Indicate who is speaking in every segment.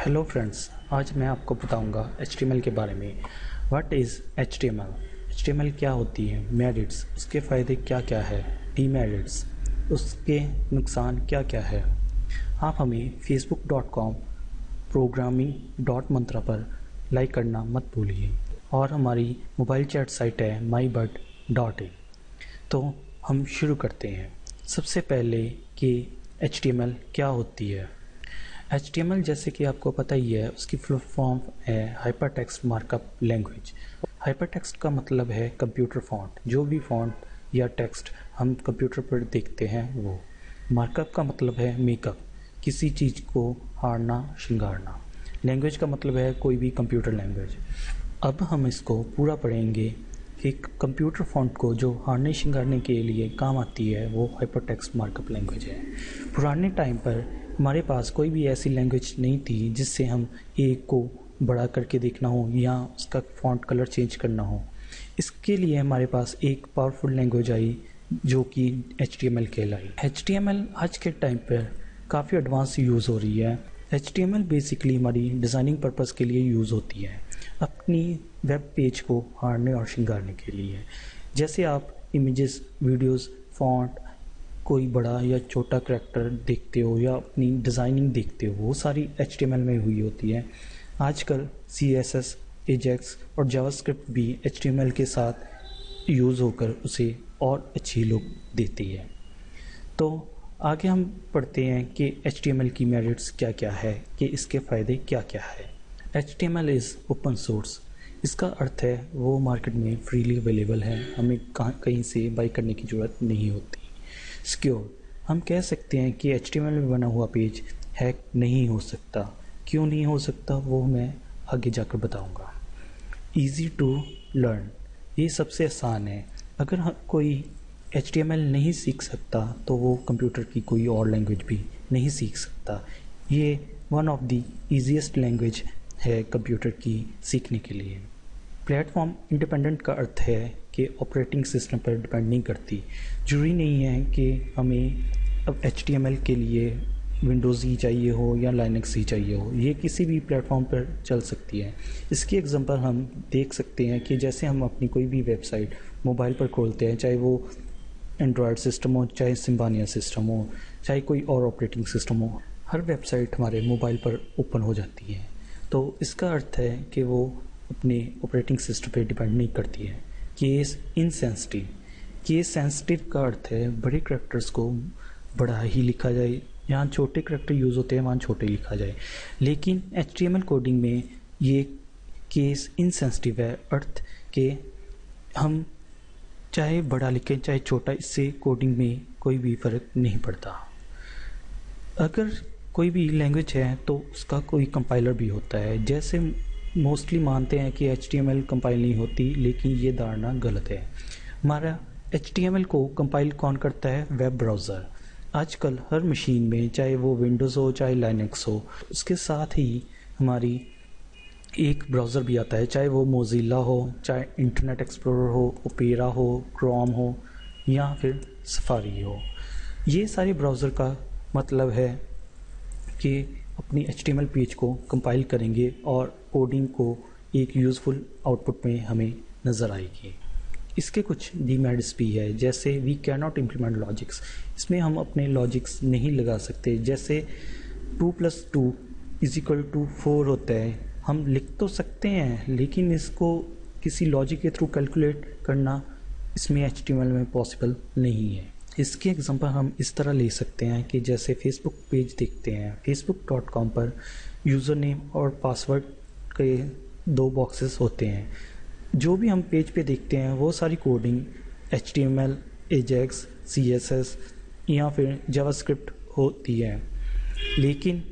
Speaker 1: Hello friends, आज मैं आपको बताऊंगा HTML के बारे में। What is HTML? HTML क्या होती है, मेरिट्स, उसके फ़ायदे क्या क्या है, डीमेरिट्स, उसके नुकसान क्या क्या है। आप हमें facebook.com programming.mantra पर लाइक करना मत भूलिए और हमारी मोबाइल चैट साइट है mybud.in। तो हम शुरू करते हैं। सबसे पहले कि HTML क्या होती है। HTML जैसे कि आपको पता ही है, उसकी फुल फॉर्म है hyper text markup language. Hyper text का मतलब है कंप्यूटर फॉन्ट, जो भी फॉन्ट या टेक्स्ट हम कंप्यूटर पर देखते हैं वो। मार्कअप का मतलब है मेकअप, किसी चीज़ को हारना, श्रृंगारना। लैंग्वेज का मतलब है कोई भी कंप्यूटर लैंग्वेज। अब हम इसको पूरा पढ़ेंगे कि कंप्यूटर फॉन्ट को जो हारने श्रृंगारने के लिए काम आती है वो हाइपर टेक्स्ट मार्कअप लैंग्वेज है। पुराने टाइम पर हमारे पास कोई भी ऐसी लैंग्वेज नहीं थी जिससे हम एक को बड़ा करके देखना हो या उसका फॉन्ट कलर चेंज करना हो। इसके लिए हमारे पास एक पावरफुल लैंग्वेज आई जो कि HTML कहलाई। HTML आज के टाइम पर काफ़ी एडवांस यूज़ हो रही है। HTML बेसिकली हमारी डिज़ाइनिंग पर्पस के लिए यूज़ होती है, अपनी वेब पेज को हारने और श्रृंगारने के लिए। जैसे आप इमेजेस, वीडियोस, फॉन्ट, कोई बड़ा या छोटा करैक्टर देखते हो या अपनी डिज़ाइनिंग देखते हो, वो सारी HTML में हुई होती है। आजकल CSS, AJAX और जावास्क्रिप्ट भी HTML के साथ यूज़ होकर उसे और अच्छी लुक देती है। तो आगे हम पढ़ते हैं कि HTML की मेरिट्स क्या क्या है, कि इसके फ़ायदे क्या क्या है। HTML is open source. इसका अर्थ है वो मार्केट में फ्रीली अवेलेबल है, हमें कहीं से बाई करने की ज़रूरत नहीं होती। सिक्योर, हम कह सकते हैं कि HTML में बना हुआ पेज हैक नहीं हो सकता। क्यों नहीं हो सकता वो मैं आगे जाकर बताऊंगा। ईज़ी टू लर्न, ये सबसे आसान है। अगर कोई HTML नहीं सीख सकता तो वो कंप्यूटर की कोई और लैंग्वेज भी नहीं सीख सकता। ये one of the easiest language है कंप्यूटर की सीखने के लिए। प्लेटफॉर्म इंडिपेंडेंट का अर्थ है कि ऑपरेटिंग सिस्टम पर डिपेंड नहीं करती। ज़रूरी नहीं है कि हमें अब HTML के लिए विंडोज़ ही चाहिए हो या लाइनक्स ही चाहिए हो, ये किसी भी प्लेटफॉर्म पर चल सकती है। इसकी एग्जांपल हम देख सकते हैं कि जैसे हम अपनी कोई भी वेबसाइट मोबाइल पर खोलते हैं, चाहे वो एंड्रॉयड सिस्टम हो, चाहे सिम्बानिया सिस्टम हो, चाहे कोई और ऑपरेटिंग सिस्टम हो, हर वेबसाइट हमारे मोबाइल पर ओपन हो जाती है। तो इसका अर्थ है कि वो अपने ऑपरेटिंग सिस्टम पे डिपेंड नहीं करती है। केस इनसेंसिटिव, केस सेंसिटिव का अर्थ है बड़े करैक्टर्स को बड़ा ही लिखा जाए, यहाँ छोटे करैक्टर यूज़ होते हैं वहाँ छोटे लिखा जाए। लेकिन HTML कोडिंग में ये केस इनसेंसिटिव है, अर्थ के हम चाहे बड़ा लिखें चाहे छोटा, इससे कोडिंग में कोई भी फ़र्क नहीं पड़ता। अगर कोई भी लैंग्वेज है तो उसका कोई कंपाइलर भी होता है। जैसे मोस्टली मानते हैं कि HTML कंपाइल नहीं होती, लेकिन ये धारणा गलत है। हमारा HTML को कंपाइल कौन करता है? Web browser. आजकल हर मशीन में, चाहे वो विंडोज़ हो चाहे लाइनक्स हो, उसके साथ ही हमारी एक ब्राउज़र भी आता है, चाहे वो मोज़िला हो, चाहे इंटरनेट एक्सप्लोरर हो, ओपेरा हो, क्रोम हो या फिर सफारी हो। ये सारे ब्राउज़र का मतलब है कि अपनी HTML पेज को कंपाइल करेंगे और कोडिंग को एक यूज़फुल आउटपुट में हमें नज़र आएगी। इसके कुछ डीमेरिट्स भी है, जैसे we can not implement logics. इसमें हम अपने लॉजिक्स नहीं लगा सकते। जैसे 2 + 2 = 4 होता है, हम लिख तो सकते हैं लेकिन इसको किसी लॉजिक के थ्रू कैलकुलेट करना इसमें HTML में पॉसिबल नहीं है। इसके एग्जांपल हम इस तरह ले सकते हैं कि जैसे फेसबुक पेज देखते हैं, facebook.com पर यूज़र नेम और पासवर्ड के 2 बॉक्सेस होते हैं। जो भी हम पेज पे देखते हैं वो सारी कोडिंग HTML, AJAX, CSS या फिर जावास्क्रिप्ट होती है। लेकिन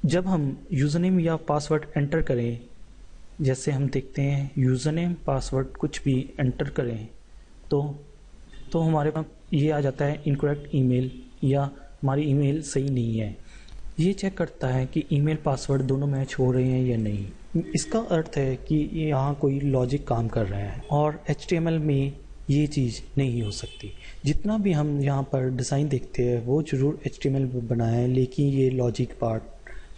Speaker 1: जब हम यूज़र नेम या पासवर्ड एंटर करें, जैसे हम देखते हैं यूज़र नेम पासवर्ड कुछ भी एंटर करें तो हमारे पास ये आ जाता है इनकरेक्ट ईमेल या हमारी ईमेल सही नहीं है। ये चेक करता है कि ईमेल पासवर्ड दोनों मैच हो रहे हैं या नहीं। इसका अर्थ है कि यहाँ कोई लॉजिक काम कर रहा है और HTML में ये चीज़ नहीं हो सकती। जितना भी हम यहाँ पर डिज़ाइन देखते हैं वो ज़रूर HTML में बना है, लेकिन ये लॉजिक पार्ट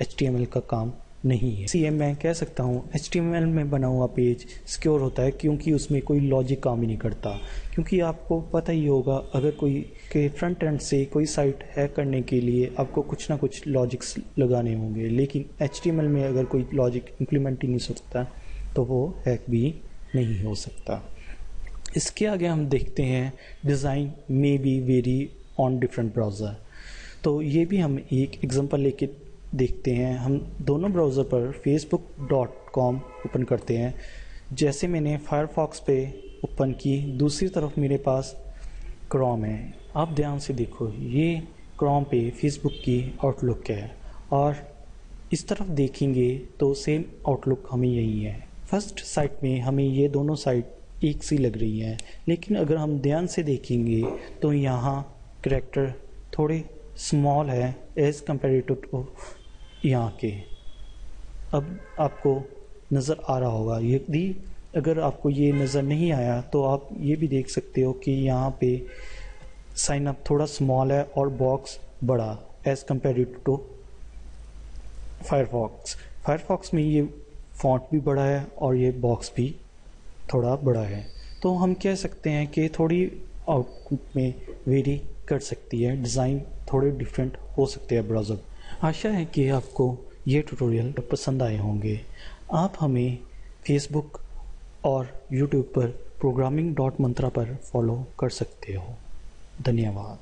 Speaker 1: HTML का काम نہیں ہے. اس لیے میں کہہ سکتا ہوں HTML میں بنا ہوا پیج سیکیور ہوتا ہے کیونکہ اس میں کوئی لاجک کام ہی نہیں کرتا. کیونکہ آپ کو پتہ ہی ہوگا اگر کوئی کہ فرنٹ اینڈ سے کوئی سائٹ ہیک کرنے کے لیے آپ کو کچھ نہ کچھ لاجکس لگانے ہوں گے، لیکن HTML میں اگر کوئی لاجک امپلیمنٹ ہی نہیں سکتا تو وہ ہیک بھی نہیں ہو سکتا. اس کے آگے ہم دیکھتے ہیں ڈیزائن میں be vary on different browser. تو یہ بھی ہم ایک ایگزامپل لے کے دیکھتے ہیں. ہم دونوں براؤزر پر facebook.com اوپن کرتے ہیں. جیسے میں نے فائر فاکس پہ اوپن کی، دوسری طرف میرے پاس کروم ہے. آپ دھیان سے دیکھو، یہ کروم پہ فیس بک کی آؤٹ لک ہے، اور اس طرف دیکھیں گے تو سیم آؤٹ لک ہمیں یہی ہے. فرسٹ سائٹ میں ہمیں یہ دونوں سائٹ ایک سی لگ رہی ہیں، لیکن اگر ہم دھیان سے دیکھیں گے تو یہاں کریکٹر تھوڑے اسمال ہے ایز کمپیریٹو ٹو یہاں کے. اب آپ کو نظر آ رہا ہوگا. یدی اگر آپ کو یہ نظر نہیں آیا تو آپ یہ بھی دیکھ سکتے ہو کہ یہاں پہ سائن اپ تھوڑا اسمال ہے اور باکس بڑا as comparative to Firefox. Firefox میں یہ فونٹ بھی بڑا ہے اور یہ باکس بھی تھوڑا بڑا ہے. تو ہم کہہ سکتے ہیں کہ تھوڑی آؤٹ پٹ میں ویری کر سکتی ہے، ڈیزائن تھوڑے ڈفرینٹ ہو سکتے ہیں براؤزر. آشا ہے کہ آپ کو یہ ٹیوٹوریل پسند آئے ہوں گے. آپ ہمیں فیس بک اور یوٹیوب پر programming.mantra پر فالو کر سکتے ہو. دھنیہ واد.